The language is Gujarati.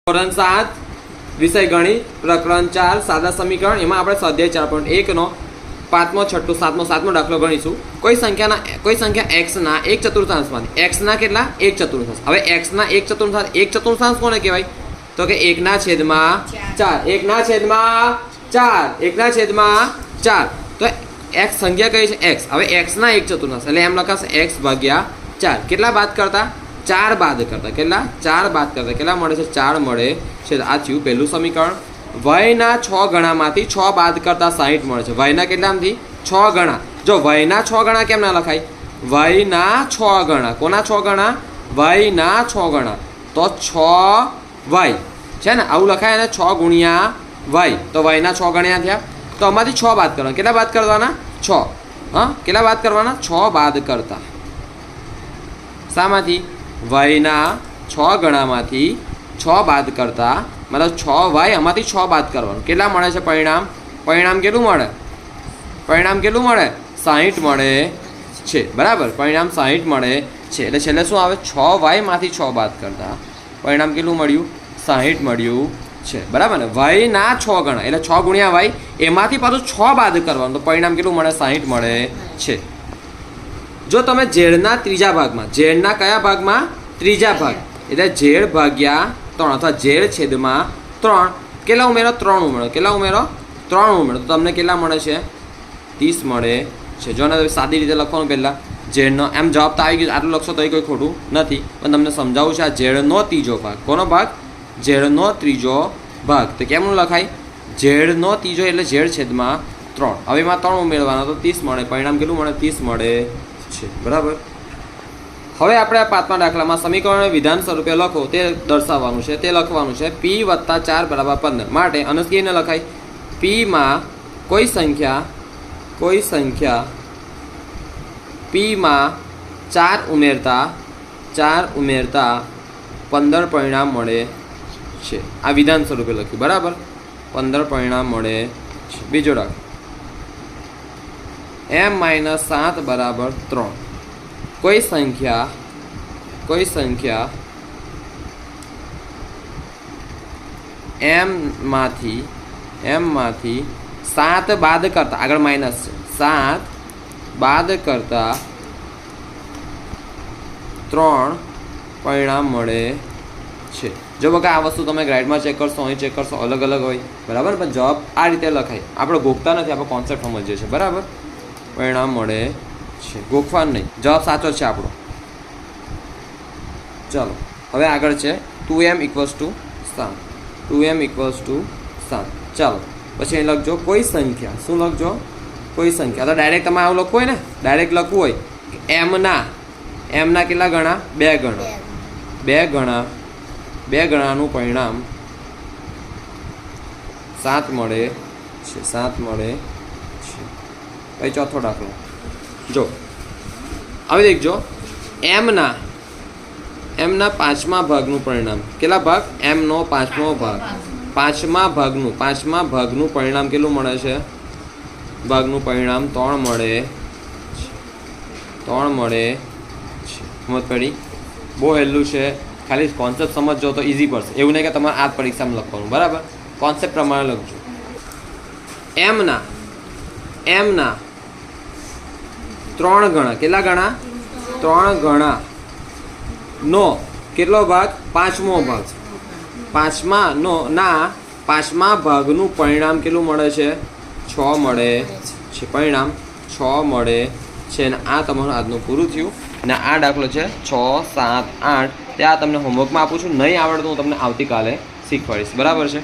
ધોરણ 7 વિષય ગણિત પ્રકરણ 4 સાદા સમીકરણ એમાં આપણે સ્વાધ્યાય 4.1 નો 5મો 6ઠો 7મો 7મો દાખલો ગણીશું। કોઈ સંખ્યા x ના 1/4માંથી x ના કેટલા 1/4। હવે x ના 1/4 કોને કહેવાય તો કે 1/4 1/4 તો x સંખ્યા કઈ છે x। હવે x ના 1/4 એટલે એમ લખાશે x ભાગ્યા 4 કેટલા બાદ કરતા 4 બાદ કરતા કેટલા 4 બાદ કરતા કેટલા મળે છે 4 મળે છે। આ થયું પહેલું સમીકરણ। y ના 6 ગણામાંથી 6 બાદ કરતા 60 મળે છે। y ના કેટલામાંથી 6 ગણા। જો y ના 6 ગણા કેમ ના લખાય y ના 6 ગણા કોના 6 ગણા y ના 6 ગણા તો 6y છે ને આવું લખાય અને 6 ગુણ્યા y તો y ના 6 ગણ્યા થયા। તો આમાંથી 6 બાદ કરવાના કેટલા બાદ કરવાના 6 હા કેટલા બાદ કરવાના 6 બાદ કરતા શામાંથી y ના 6 ગણામાંથી 6 બાદ કરતા मतलब 6y આમાંથી 6 બાદ કરવાનું કેટલા મળે છે પરિણામ કેટલું મળે 60 મળે છે બરાબર પરિણામ 60 મળે છે એટલે છેલ્લે શું આવે 6y માંથી 6 બાદ કરતા પરિણામ કેટલું મળ્યું 60 મળ્યું છે બરાબર ને y ના 6 ગણા એટલે 6 ગુણ્યા y એમાંથી પાછું 6 બાદ કરવાનું તો પરિણામ કેટલું મળે 60 મળે છે। જો તમે ઝેડના ત્રીજા ભાગમાં ઝેડના કયા ભાગમાં ત્રીજા ભાગ એટલે ઝેડ ભાગ્યા 3 અથવા ઝેડ છેદમાં 3 કેટલા ઉમેરો 3 ઉમેરો કેટલા ઉમેરો 3 ઉમેરો તો તમને કેટલા મળે છે 30 મળે છે। જો ને સાદી રીતે લખવાનું પહેલાં ઝેડનો એમ જવાબ તો આવી ગયો આટલું લખશો તો કોઈ ખોટું નથી પણ તમને સમજાવું છે આ ઝેડનો ત્રીજો ભાગ કોનો ભાગ ઝેડનો ત્રીજો ભાગ તો કેમનું લખાય ઝેડનો ત્રીજો એટલે ઝેડ છેદમાં 3 હવે એમાં 3 ઉમેરવાના તો 30 મળે પરિણામ કેટલું મળે 30 મળે છે બરાબર। હવે આપણે આ 5મા દાખલામાં સમીકરણ વિધાન સ્વરૂપે લખો તે દર્શાવવાનું છે તે લખવાનું છે p + 4 = 15 માટે અનુસ્કીને લખાય p માં કોઈ સંખ્યા p માં 4 ઉમેરતા 15 પરિણામ મળે છે। આ વિધાન સ્વરૂપે લખ્યું બરાબર 15 પરિણામ મળે છે। બીજો દાખલો m - 7 = 3 કોઈ સંખ્યા m માંથી 7 બાદ કરતા આગળ માઇનસ છે 7 બાદ કરતા 3 પરિણામ મળે છે। જો બકા આ વસ્તુ તમે ગ્રાઇડમાં ચેક કરશો અહીં ચેક કરશો અલગ અલગ હોય બરાબર પણ જવાબ આ રીતે લખાય આપણે ગોખતા નથી આપણે કોન્સેપ્ટ સમજીએ છીએ બરાબર પરિણામ મળે છે ગોખવાનું નહીં જવાબ સાચો છે આપણો। ચાલો હવે આગળ છે 2m = 7 2m = 7 ચાલો પછી અહીં લખજો કોઈ સંખ્યા શું લખજો કોઈ સંખ્યા તો ડાયરેક્ટ તમે આવું લખવું હોય ને ડાયરેક્ટ લખવું હોય કે એમના કેટલા ગણા 2 ગણાનું પરિણામ 7 મળે છે 7 મળે છે। પછી ચોથો દાખલો જો હવે દેખજો એમના 5મા ભાગનું પરિણામ કેટલા ભાગ એમનો 5મો ભાગ 5મા ભાગનું પરિણામ કેટલું મળે છે ભાગનું પરિણામ 3 મળે છે। સમજ પડી બહુ હેલું છે ખાલી કોન્સેપ્ટ સમજજો તો ઇઝી પડશે એવું નહીં કે તમારે આ પરીક્ષામાં લખવાનું બરાબર કોન્સેપ્ટ પ્રમાણે લખજો। એમના 3 ગણા કેટલા ગણા 3 ગણા નો કેટલો ભાગ 5મો ભાગ 5મા ભાગનું પરિણામ કેટલું મળે છે 6 મળે છે પરિણામ 6 મળે છે અને આ તમારું આજનું પૂરું થયું અને આ દાખલો છે 6, 7, 8 તે આ તમને હોમવર્કમાં આપું છું નહીં આવડતું હું તમને આવતીકાલે શીખવાડીશ બરાબર છે।